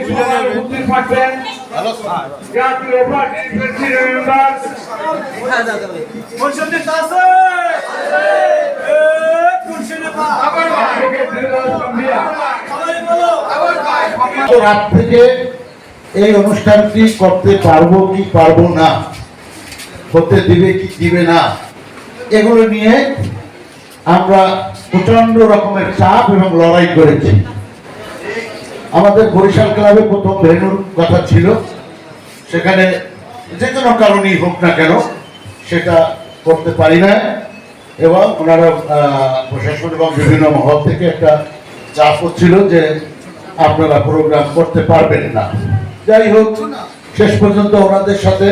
সভায় উপস্থিত থাকবেন জাতীয় পার্টির প্রেসিডেন্ট মেম্বার রাত থেকে এই অনুষ্ঠানটি করতে পারবো কি পারবো না, হতে দিবে কি দিবে না, এগুলো নিয়ে আমরা প্রচন্ড রকমের চাপ এবং লড়াই করেছি। আমাদের বরিশাল ক্লাবে প্রথম ভেন্যুর কথা ছিল, সেখানে যে কোনো কারণেই হোক না কেন সেটা করতে পারি না, এবং ওনারা প্রশাসন এবং বিভিন্ন মহল থেকে একটা চাপ হচ্ছিল যে আপনারা প্রোগ্রাম করতে পারবেন না। যাই হোক, শেষ পর্যন্ত ওনাদের সাথে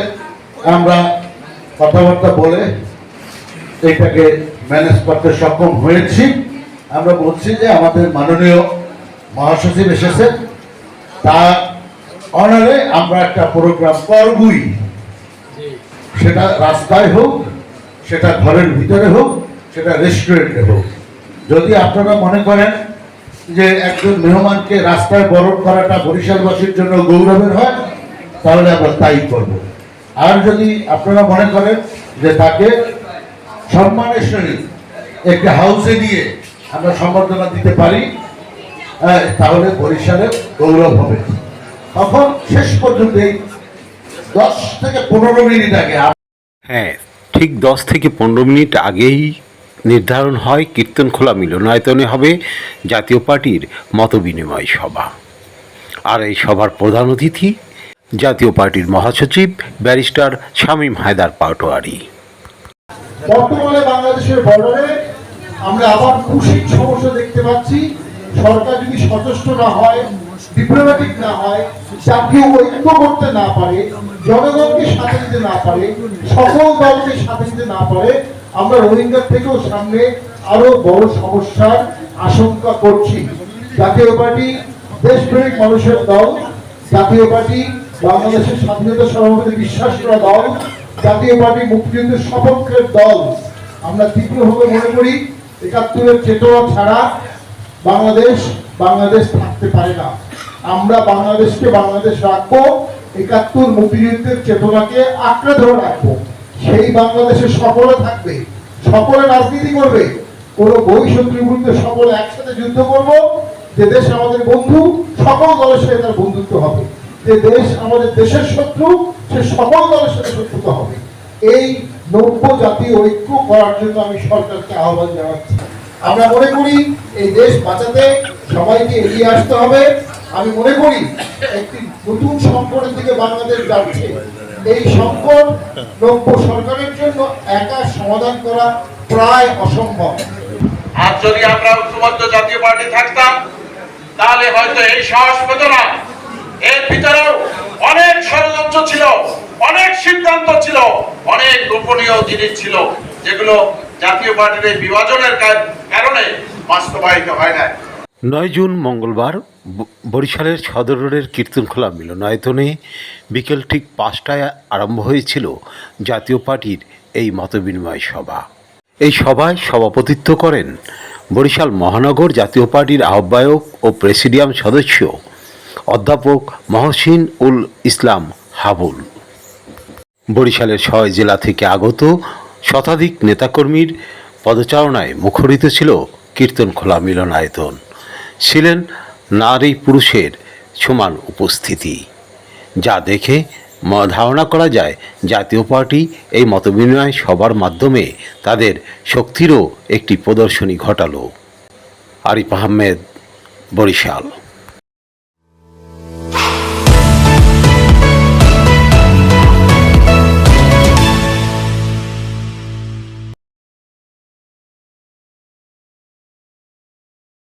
আমরা কথাবার্তা বলে এটাকে ম্যানেজ করতে সক্ষম হয়েছি। আমরা বলছি যে আমাদের মাননীয় মহাসচিব এসেছে, তার অনারে আমরা একটা প্রোগ্রাম করবই, সেটা রাস্তায় হোক, সেটা ঘরের ভিতরে হোক, সেটা রেস্টুরেন্টে হোক। যদি আপনারা মনে করেন যে একজন মেহমানকে রাস্তায় বরণ করাটা বরিশালবাসীর জন্য গৌরবের হয়, তাহলে আমরা তাই করব। আর যদি আপনারা মনে করেন যে তাকে সম্মানের সহিত একটা হাউসে নিয়ে আমরা সম্বর্ধনা দিতে পারি, তাহলে বরিশালের গৌরব হবে। তখন শেষ পর্যন্ত 10 থেকে 15 মিনিট আগে, হ্যাঁ, ঠিক 10 থেকে 15 মিনিট আগেই নির্ধারণ হয় কীর্তনখোলা মিলনায়তনে হবে জাতীয় পার্টির মতবিনিময় সভা। আর এই সভার প্রধান অতিথি জাতীয় পার্টির মহাসচিব ব্যারিস্টার শামীম হায়দার পাটোয়ারি। বর্তমানে বাংলাদেশের বর্ডারে আমরা আবার খুশির সমস্যা দেখতে পাচ্ছি। সরকার যদি সচেষ্ট না হয়, ডিপ্লোম্যাটিক না হয়, জাতীয় ঐক্য করতে না পারে, জনগণকে সাথে নিতে না পারে, সকল দলকে সাথে নিতে না পারে, আমরা রোহিঙ্গার থেকেও সামনে আরো বড় সমস্যার আশঙ্কা করছি। জাতীয় পার্টি দেশপ্রেমিক মানুষের দল, জাতীয় পার্টি বাংলাদেশের স্বাধীনতা সর্বদা বিশ্বাস করা দল, জাতীয় পার্টি মুক্তিযুদ্ধের সপক্ষের দল। আমরা তীব্রভাবে মনে করি ৭১-এর চেতনা ছাড়া বাংলাদেশ থাকতে পারে না। আমরা বাংলাদেশকে বাংলাদেশ রাখবো, ৭১ মুক্তিযুদ্ধের চেতনাকে আঁকড়ে ধরে রাখবো। সেই বাংলাদেশের সকলে থাকবে, সকলে রাজনীতি করবে, কোনো বহিঃশত্রুর বিরুদ্ধে সকলে একসাথে যুদ্ধ করব। যে দেশ আমাদের বন্ধু, সকল দলের সাথে তার বন্ধুত্ব হবে। যে দেশ আমাদের দেশের শত্রু, সে সকল দলের সাথে শত্রুতা হবে। এই নব্য জাতীয় ঐক্য করার জন্য আমি সরকারকে আহ্বান জানাচ্ছি। আমরা মনে করি এই দেশ বাঁচাতে সবাইকে এগিয়ে আসতে হবে। আমি মনে করি একটি নতুন সংকটের দিকে বাংলাদেশ যাচ্ছে। এই সংকট নব্য সরকারের জন্য একা সমাধান করা প্রায় অসম্ভব। আর যদি আমরা ঐক্যবদ্ধ জাতীয় পার্টি থাকতাম, তাহলে হয়তো এই সাহস পেত না। এর ভিতরেও অনেক ষড়যন্ত্র ছিল, অনেক সিদ্ধান্ত ছিল, অনেক গোপনীয় জিনিস ছিল, যেগুলো জাতীয় পার্টির এই বিভাজনের কারণে বাস্তবায়িত হয় না। 9 জুন মঙ্গলবার বরিশালের সদর রোডের কীর্তনখোলা মিলনায়তনে বিকেল ঠিক 5টায় আরম্ভ হয়েছিল জাতীয় পার্টির এই মতবিনিময় সভা। এই সভায় সভাপতিত্ব করেন বরিশাল মহানগর জাতীয় পার্টির আহ্বায়ক ও প্রেসিডিয়াম সদস্য অধ্যাপক মহসিন উল ইসলাম হাবুল। বরিশালের 6 জেলা থেকে আগত শতাধিক নেতাকর্মীর পদচারণায় মুখরিত ছিল কীর্তনখোলা মিলনায়তন। ছিলেন নারী পুরুষের সমান উপস্থিতি, যা দেখে ধারণা করা যায় জাতীয় পার্টি এই মতবিনিময় সভার মাধ্যমে তাদের শক্তিরও একটি প্রদর্শনী ঘটালো। আরিফ আহমেদ, বরিশাল।